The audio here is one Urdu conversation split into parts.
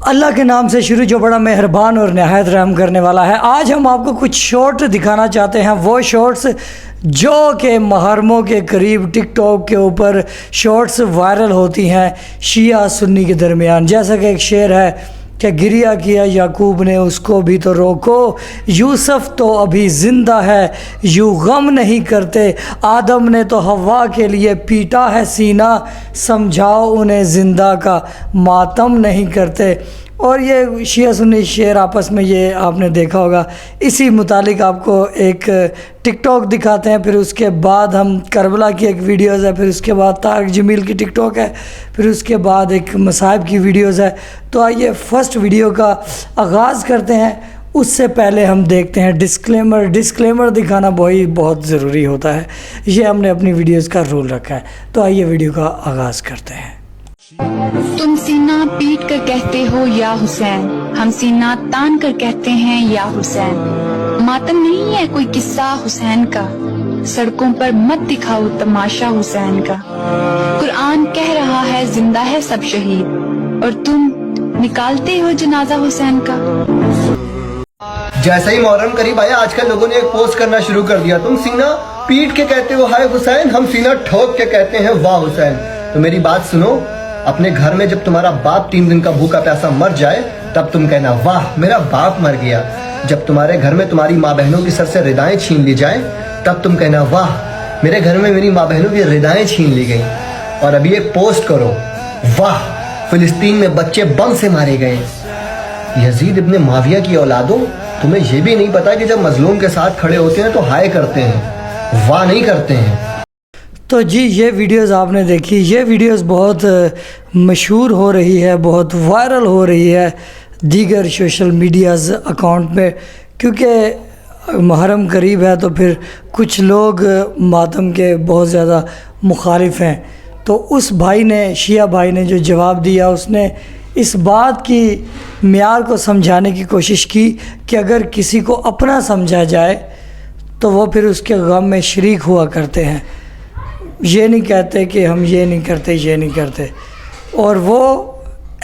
اللہ کے نام سے شروع جو بڑا مہربان اور نہایت رحم کرنے والا ہے۔ آج ہم آپ کو کچھ شارٹ دکھانا چاہتے ہیں، وہ شارٹس جو کہ محرموں کے قریب ٹک ٹاک کے اوپر شارٹس وائرل ہوتی ہیں شیعہ سنی کے درمیان۔ جیسا کہ ایک شعر ہے کہ گریہ کیا یعقوب نے اس کو بھی تو روکو، یوسف تو ابھی زندہ ہے یوں غم نہیں کرتے، آدم نے تو حوا کے لیے پیٹا ہے سینہ، سمجھاؤ انہیں زندہ کا ماتم نہیں کرتے۔ اور یہ شیعہ سنی شعر آپس میں یہ آپ نے دیکھا ہوگا۔ اسی متعلق آپ کو ایک ٹک ٹاک دکھاتے ہیں، پھر اس کے بعد ہم کربلا کی ایک ویڈیوز ہے، پھر اس کے بعد طارق جمیل کی ٹک ٹاک ہے، پھر اس کے بعد ایک مصائب کی ویڈیوز ہے۔ تو آئیے فرسٹ ویڈیو کا آغاز کرتے ہیں۔ اس سے پہلے ہم دیکھتے ہیں ڈسکلیمر دکھانا بہت ضروری ہوتا ہے، یہ ہم نے اپنی ویڈیوز کا رول رکھا ہے۔ تو آئیے ویڈیو کا آغاز کرتے ہیں۔ تم سینہ پیٹ کر کہتے ہو یا حسین، ہم سینہ تان کر کہتے ہیں یا حسین۔ ماتم نہیں ہے کوئی قصہ حسین کا، سڑکوں پر مت دکھاؤ تماشا حسین کا۔ قرآن کہہ رہا ہے زندہ ہے سب شہید، اور تم نکالتے ہو جنازہ حسین کا۔ جیسا ہی محرم قریب آیا، آج کل لوگوں نے ایک پوسٹ کرنا شروع کر دیا، تم سینہ پیٹ کے کہتے ہو ہائے حسین، ہم سینہ ٹھوک کے کہتے ہیں واہ حسین۔ تو میری بات سنو، اپنے گھر میں جب تمہارا باپ 3 دن کا بھوکا پیاسا مر جائے تب تم کہنا واہ میرا باپ مر گیا۔ جب تمہارے گھر میں تمہاری ماں بہنوں کی سر سے ردائیں چھین لی جائیں تب تم کہنا واہ میرے گھر میں میری ماں بہنوں کی ردائیں چھین لی گئیں۔ اور ابھی ایک پوسٹ کرو، واہ فلسطین میں بچے بم سے مارے گئے۔ یزید ابن معاویہ کی اولادوں، تمہیں یہ بھی نہیں پتا کہ جب مظلوم کے ساتھ کھڑے ہوتے ہیں تو ہائے کرتے ہیں، واہ نہیں کرتے ہیں۔ تو جی یہ ویڈیوز آپ نے دیکھی، یہ ویڈیوز بہت مشہور ہو رہی ہے، بہت وائرل ہو رہی ہے دیگر سوشل میڈیاز اکاؤنٹ میں، کیونکہ محرم قریب ہے تو پھر کچھ لوگ ماتم کے بہت زیادہ مخالف ہیں۔ تو اس بھائی نے، شیعہ بھائی نے جو جواب دیا، اس نے اس بات کی معیار کو سمجھانے کی کوشش کی کہ اگر کسی کو اپنا سمجھا جائے تو وہ پھر اس کے غم میں شریک ہوا کرتے ہیں، یہ نہیں کہتے کہ ہم یہ نہیں کرتے یہ نہیں کرتے۔ اور وہ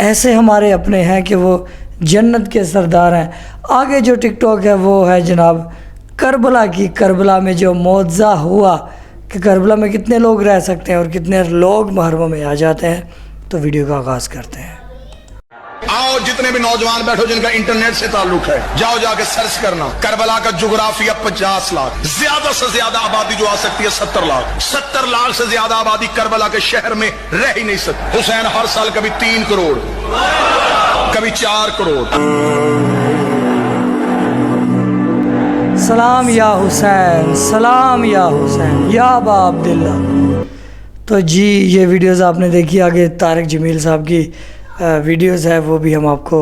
ایسے ہمارے اپنے ہیں کہ وہ جنت کے سردار ہیں۔ آگے جو ٹک ٹاک ہے وہ ہے جناب کربلا کی۔ کربلا میں جو معجزہ ہوا کہ کربلا میں کتنے لوگ رہ سکتے ہیں اور کتنے لوگ محرموں میں آ جاتے ہیں۔ تو ویڈیو کا آغاز کرتے ہیں۔ آؤ جتنے بھی نوجوان بیٹھو جن کا انٹرنیٹ سے تعلق ہے، جاؤ جا کے سرچ کرنا کربلا کا جغرافیہ 50 لاکھ، زیادہ سے زیادہ آبادی جو آ سکتی ہے 70 لاکھ، 70 لاکھ سے زیادہ آبادی کربلا کے شہر میں رہ ہی نہیں سکتی۔ حسین ہر سال کبھی 3 کروڑ کبھی 4 کروڑ۔ سلام یا حسین، سلام یا حسین یا ابا عبداللہ۔ تو جی یہ ویڈیوز آپ نے دیکھی۔ آگے طارق جمیل صاحب کی ویڈیوز ہے، وہ بھی ہم آپ کو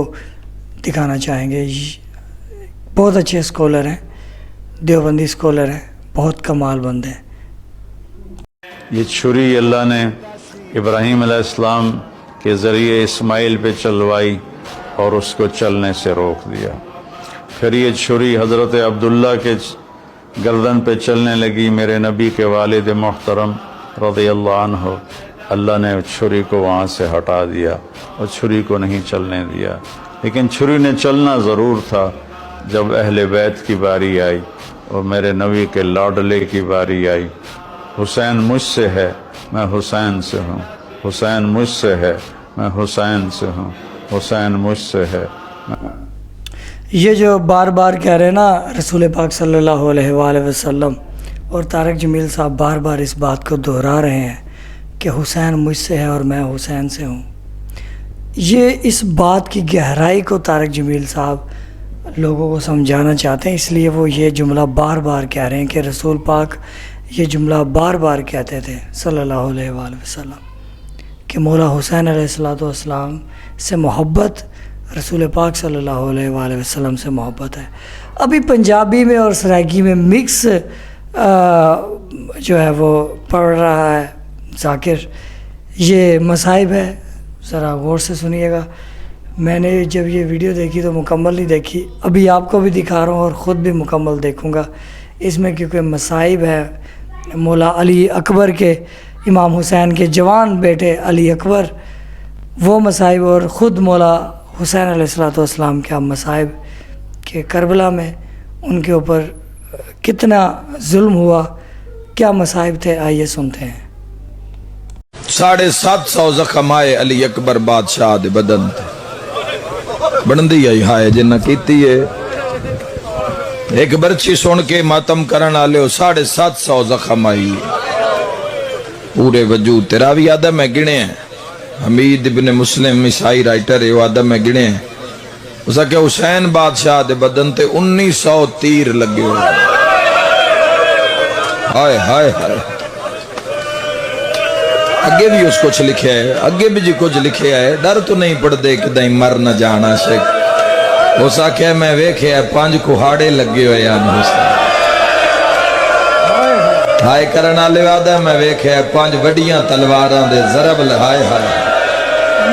دکھانا چاہیں گے۔ بہت اچھے اسکالر ہیں، دیوبندی اسکالر ہیں، بہت کمال بند ہیں۔ یہ چھری اللہ نے ابراہیم علیہ السلام کے ذریعے اسماعیل پہ چلوائی اور اس کو چلنے سے روک دیا۔ پھر یہ چھری حضرت عبداللہ کے گردن پہ چلنے لگی، میرے نبی کے والد محترم رضی اللہ عنہ۔ اللہ نے چھری کو وہاں سے ہٹا دیا اور چھری کو نہیں چلنے دیا، لیکن چھری نے چلنا ضرور تھا جب اہل بیت کی باری آئی اور میرے نبی کے لاڈلے کی باری آئی۔ حسین مجھ سے ہے، میں حسین سے ہوں، حسین مجھ سے ہے، میں حسین سے ہوں، حسین مجھ سے ہے۔ یہ جو بار بار کہہ رہے ہیں نا رسول پاک صلی اللہ علیہ وآلہ وسلم، اور طارق جمیل صاحب بار بار اس بات کو دہرا رہے ہیں کہ حسین مجھ سے ہے اور میں حسین سے ہوں۔ یہ اس بات کی گہرائی کو طارق جمیل صاحب لوگوں کو سمجھانا چاہتے ہیں، اس لیے وہ یہ جملہ بار بار کہہ رہے ہیں کہ رسول پاک یہ جملہ بار بار کہتے تھے صلی اللہ علیہ وآلہ وسلم کہ مولا حسین علیہ السلام سے محبت رسول پاک صلی اللہ علیہ وآلہ وسلم سے محبت ہے۔ ابھی پنجابی میں اور سرائکی میں مکس جو ہے وہ پڑھ رہا ہے ذاکر، یہ مصائب ہے، ذرا غور سے سنیے گا۔ میں نے جب یہ ویڈیو دیکھی تو مکمل نہیں دیکھی، ابھی آپ کو بھی دکھا رہا ہوں اور خود بھی مکمل دیکھوں گا اس میں، کیونکہ مصائب ہے مولا علی اکبر کے، امام حسین کے جوان بیٹے علی اکبر، وہ مصائب، اور خود مولا حسین علیہ السلام کے مصائب کہ کربلا میں ان کے اوپر کتنا ظلم ہوا، کیا مصائب تھے، آئیے سنتے ہیں۔ 750 زخم آئے علی اکبر بادشاہ دے بدن تے بندی آئی ہائے جنہ کیتی ہے ایک برچی سن کے ماتم کرن آلے 750 زخم آئی پورے وجود تیرا بھی آدھا میں گنے ہیں۔ حمید ابن مسلم عیسائی رائٹر ہے وہ آدھا میں گنے ہیں، اسا کہ حسین بادشاہ دے بدن تے 1900 تیر لگے ہوئے۔ ہائے ہائے ہائے، اگے بھی اس کچھ لکھے ہے، اگے بھی جی کچھ لکھے ہے، ڈر تو نہیں پڑ دے کہ دائیں مر نہ جانا شک۔ اسا کہ میں ویکھے ہے 5 کہاڑے لگے ہوئے آن حسین، ہائے کرنا لے وعدہ میں ویکھے ہے 5 وڈیاں تلواراں دے ضرب لہائے ہائے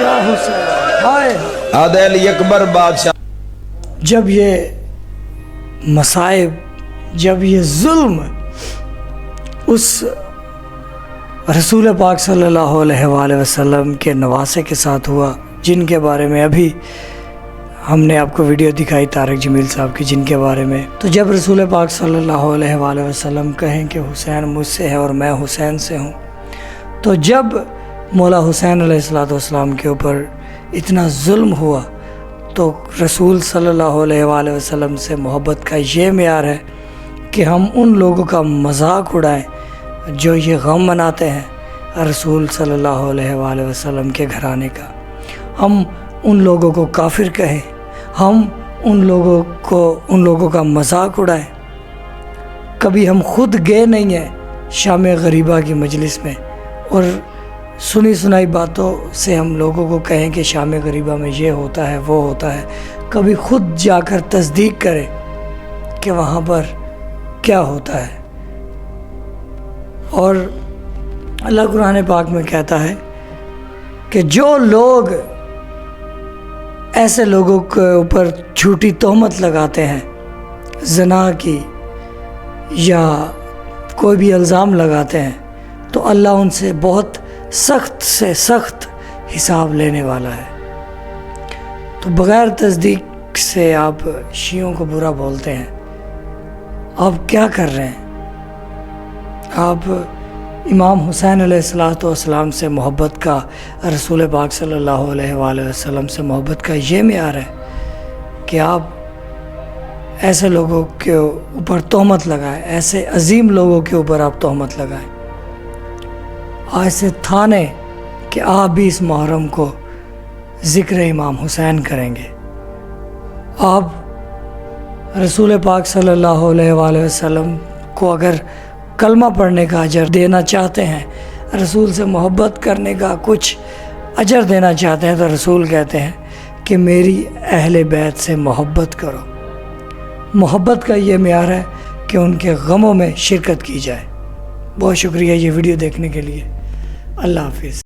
یا حسین، ہائے آدھے علی اکبر بادشاہ۔ جب یہ مصائب، جب یہ ظلم اس رسول پاک صلی اللہ علیہ وآلہ وسلم کے نواسے کے ساتھ ہوا، جن کے بارے میں ابھی ہم نے آپ کو ویڈیو دکھائی طارق جمیل صاحب کی، جن کے بارے میں، تو جب رسول پاک صلی اللہ علیہ وآلہ وسلم کہیں کہ حسین مجھ سے ہے اور میں حسین سے ہوں، تو جب مولا حسین علیہ السلام کے اوپر اتنا ظلم ہوا تو رسول صلی اللہ علیہ وآلہ وسلم سے محبت کا یہ معیار ہے کہ ہم ان لوگوں کا مذاق اڑائیں جو یہ غم مناتے ہیں رسول صلی اللہ علیہ وآلہ وسلم کے گھرانے کا، ہم ان لوگوں کو کافر کہیں، ہم ان لوگوں کا مذاق اڑائیں۔ کبھی ہم خود گئے نہیں ہیں شام غریبہ کی مجلس میں اور سنی سنائی باتوں سے ہم لوگوں کو کہیں کہ شام غریبہ میں یہ ہوتا ہے وہ ہوتا ہے، کبھی خود جا کر تصدیق کریں کہ وہاں پر کیا ہوتا ہے۔ اور اللہ قرآن پاک میں کہتا ہے کہ جو لوگ ایسے لوگوں کے اوپر جھوٹی تہمت لگاتے ہیں، زنا کی یا کوئی بھی الزام لگاتے ہیں، تو اللہ ان سے بہت سخت سے سخت حساب لینے والا ہے۔ تو بغیر تصدیق سے آپ شیعوں کو برا بولتے ہیں، آپ کیا کر رہے ہیں؟ آپ امام حسین علیہ السلام سے محبت کا، رسول پاک صلی اللہ علیہ وآلہ وسلم سے محبت کا یہ معیار ہے کہ آپ ایسے لوگوں کے اوپر تہمت لگائیں، ایسے عظیم لوگوں کے اوپر آپ تہمت لگائیں، ایسے تھانے کہ آپ بھی اس محرم کو ذکر امام حسین کریں گے۔ آپ رسول پاک صلی اللہ علیہ وآلہ وسلم کو اگر کلمہ پڑھنے کا اجر دینا چاہتے ہیں، رسول سے محبت کرنے کا کچھ اجر دینا چاہتے ہیں، تو رسول کہتے ہیں کہ میری اہل بیت سے محبت کرو۔ محبت کا یہ معیار ہے کہ ان کے غموں میں شرکت کی جائے۔ بہت شکریہ یہ ویڈیو دیکھنے کے لیے، اللہ حافظ۔